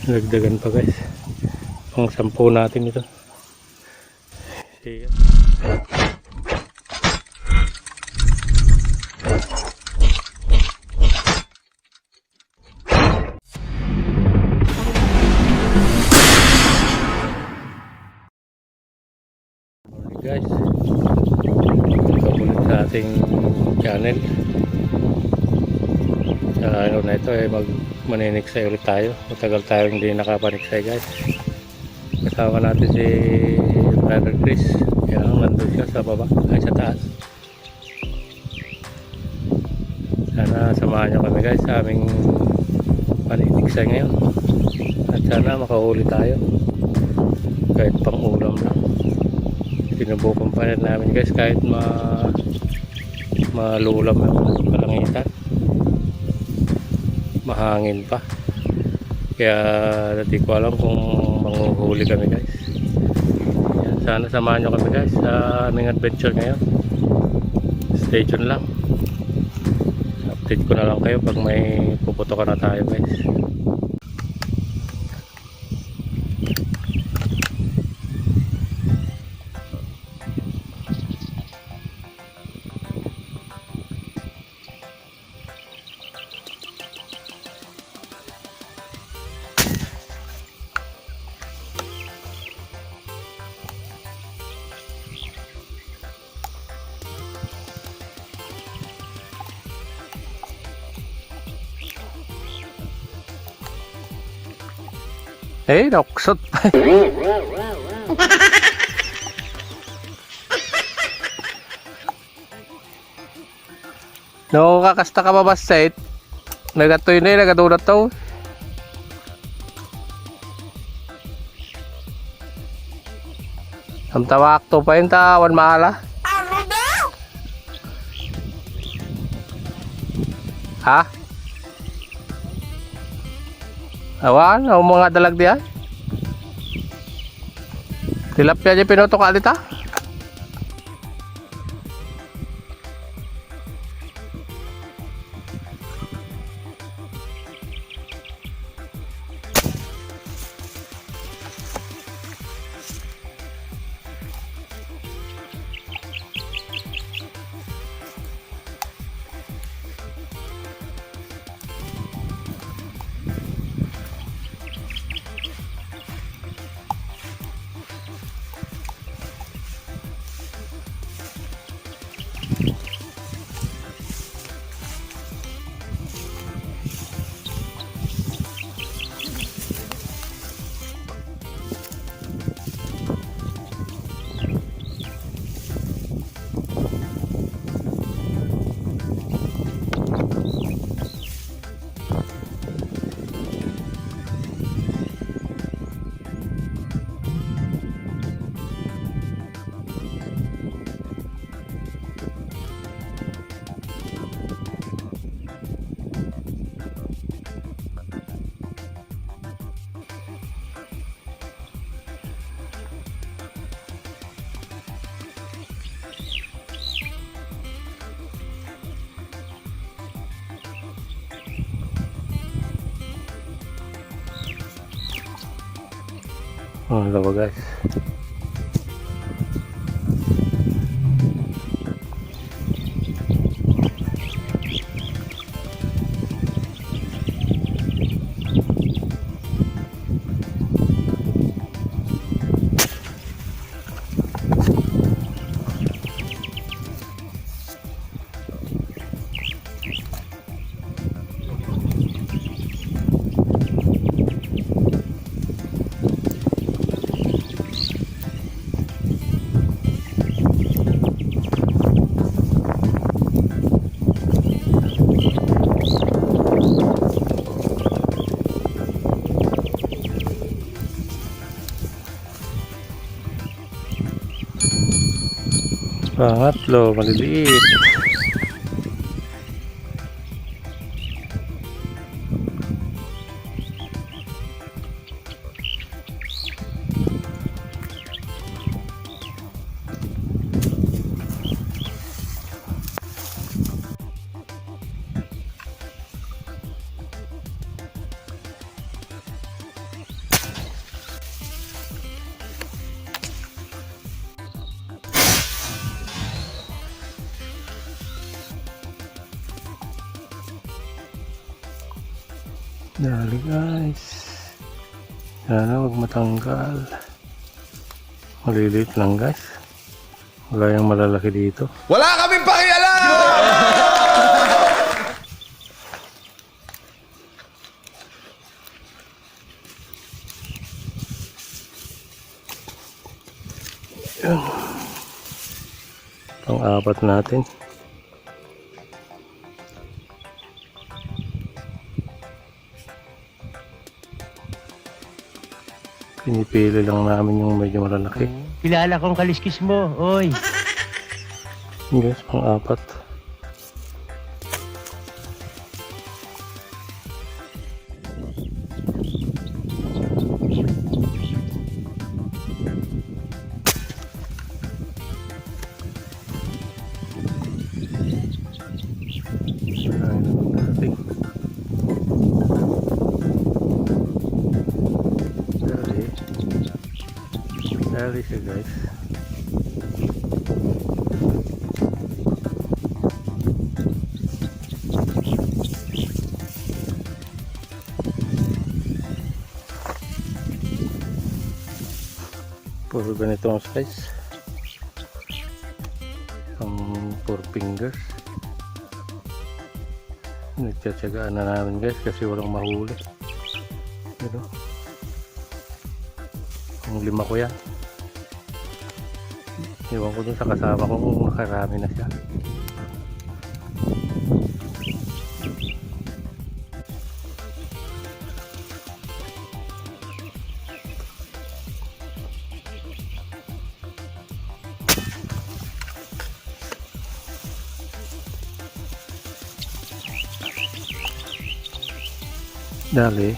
Nagdagan pa guys. Pang 10 natin ito. See ya. Guys, welcome sa ating channel. Sa araw na ito ay maniniksay ulit tayo. Matagal tayo hindi nakapaniksay guys. Kasama natin si Brother Chris. Yan, nandun siya sa baba ay sa taas. Sana samahan nyo kami guys sa aming paniniksay ngayon. At sana makahuli tayo kahit pang ulam lang. Sinubukan pa rin namin guys kahit malulam yung kalangitan, mahangin pa, kaya hindi ko alam kung manguhuli kami guys. Yan, sana samahan nyo kami guys sa aming adventure ngayon. Stay tuned lang, update ko na lang kayo pag may puputokan na tayo guys. Eh, nakusot pa. No, kakasta ka mabasait. Nagatoy na yun, nagadunat to. Ang tawak to pa yun, tawan mahala. Ha? Awan, ang mga dalag diyan. Tilapia aja pinutok alit ha. Oh, labo guys. Pangatlo, maliliit. Dali guys. Sana wag matanggal. Maliliit lang guys. Wala yung malalaki dito. Wala kaming pakialam! Pang-apat natin. Pinipili lang namin yung medyo malalaki. Kilala kong kaliskis mo, oy. Yes, pang-apat. Ayun naman natin. Dali siya guys. Puro ganito ang size. Ang 4 fingers. Nagtsatsagaan na namin guys kasi walang mahuli. Ito. Ang 5 ko yan. Iwan ko dun sa kasama ko kung makarami na siya. Dali.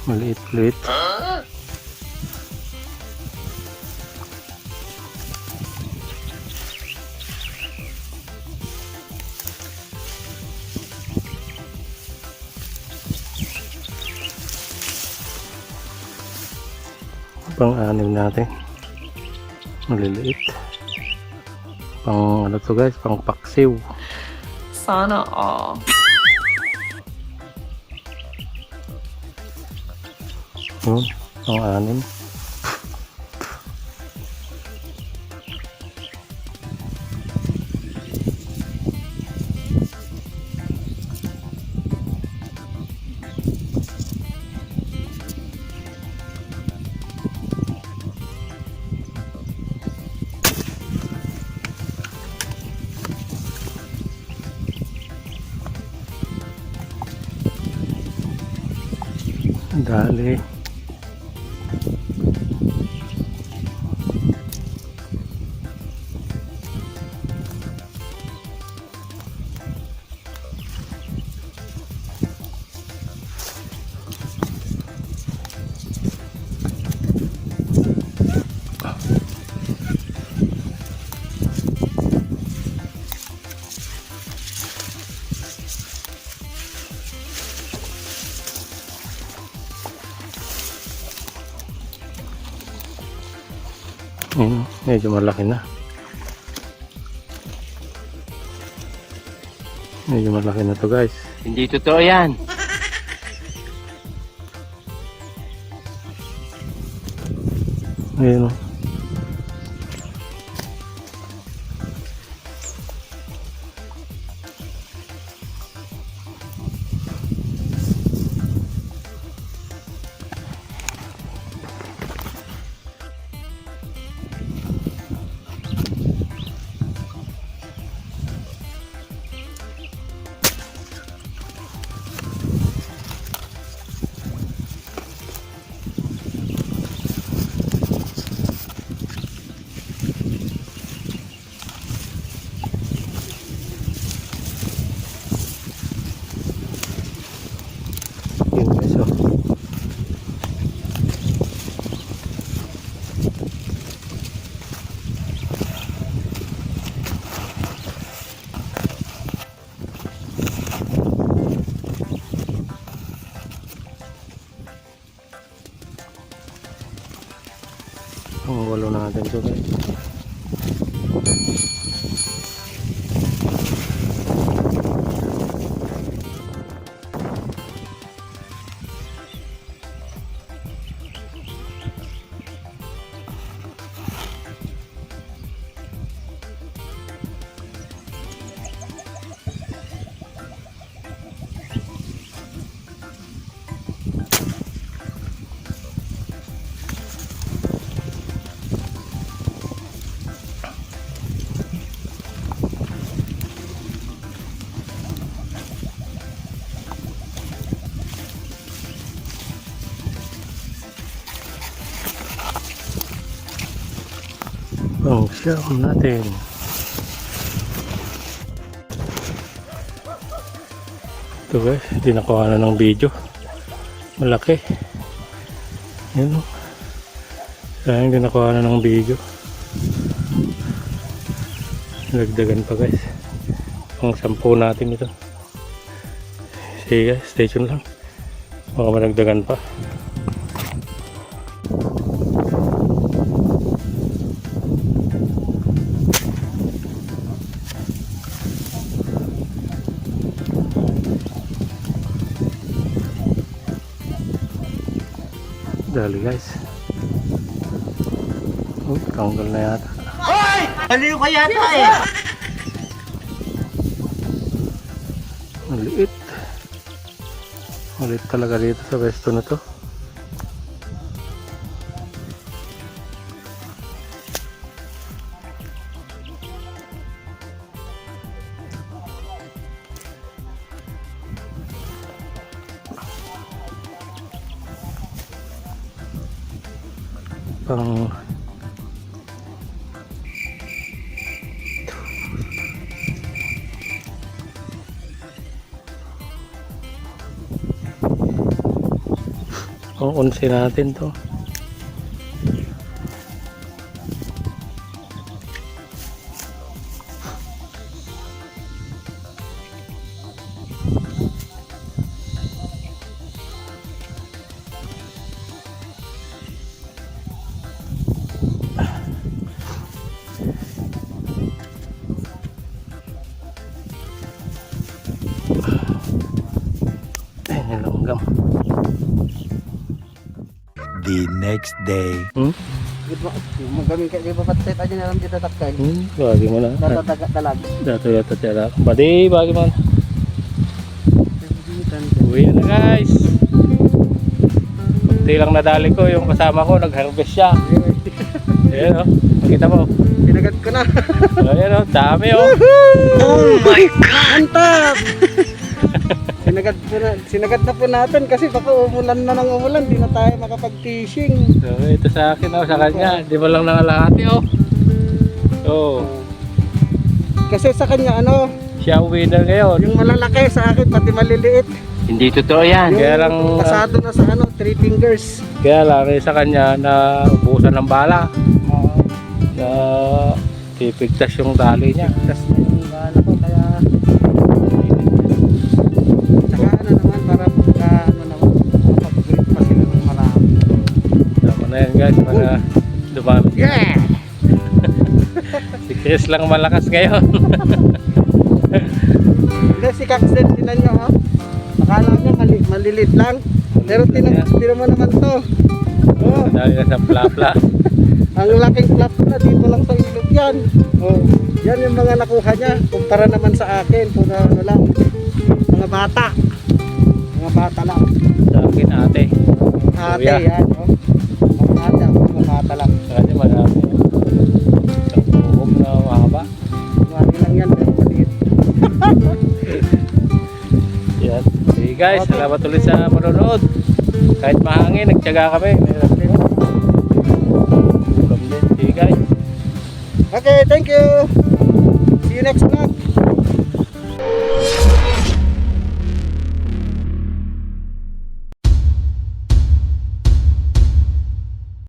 Maliit-liit. Pang-anim natin. Maliliit. Pang ano to guys, pang paksiw. Sana all. Pang-anim. Dali. Medyo malaki na. Medyo malaki na to guys. Hindi totoo yan. Ayun o. Yun guys o. Ang walo natin to guys. Ang siyam natin. Ito guys, hindi nakuha na ng video. Malaki. Yan o. Sayang hindi nakuha na ng video. Nagdagan pa guys. Ang 10 natin ito. Sige guys, stay tuned lang. Baka managdagan pa. Dali guys. Oh, tanggal na yata. Hoy! Aliw ka yata eh. Maliit. Maliit talaga dito sa pwesto na to. Pang unsi natin to. Ayan, langgam. The next day. Magamin ka, di ba patay tayo na lang dito takay? Bagi mo na. Dalag. Dato yata tira. Badi, bagi mo na. Uwi na guys. Kunti lang nadali ko. Yung kasama ko, nag-harvest siya. Ayan o. Makita mo. Sinagat ko na. Ayan o. Dami o. Oh my God! Antap! Sinagat na po natin kasi baka umulan na ng umulan, di na tayo makapag-fishing. So, ito sa akin o. Sa kanya. Di mo lang nangalahati o. So, Kasi sa kanya ano, siya ang winner ngayon. yung malalaki sa akin pati maliliit. Hindi totoo yan. Kaya lang- Yung pasado na sa ano, 3 fingers. Kaya lang sa kanya na ubusan ng bala. Na pipigtas yung tali niya. Tas na yung bala ko kaya saka ano naman para pagka ano naman makapag-grip pa sila ng marami. Tama na yan guys. Para dumami. Yeah! Si Chris lang malakas ngayon. Hindi si Kaxden, tinan nyo ha. Akala nyo malilit lang. Pero tinan mo naman to. Oh, Dahil na sa plapla. ang laking flap na dito lang sa ilog yan. Oh, yan yung mga nakuha niya. Kumpara naman sa akin, puro ano lang. Mga bata. Mga bata lang. Sa akin ate. Ate Kuya. yan. Oh. Mga ate, ako mga bata lang. Sa kanya marami. Isang buhok na mahaba. Marami lang yan, pero maliit. Yan. Okay guys, salamat ulit sa manonood. Kahit mahangin, nagtyaga kami. Meron din. Ulam din. Okay guys. Okay, thank you. See you next vlog.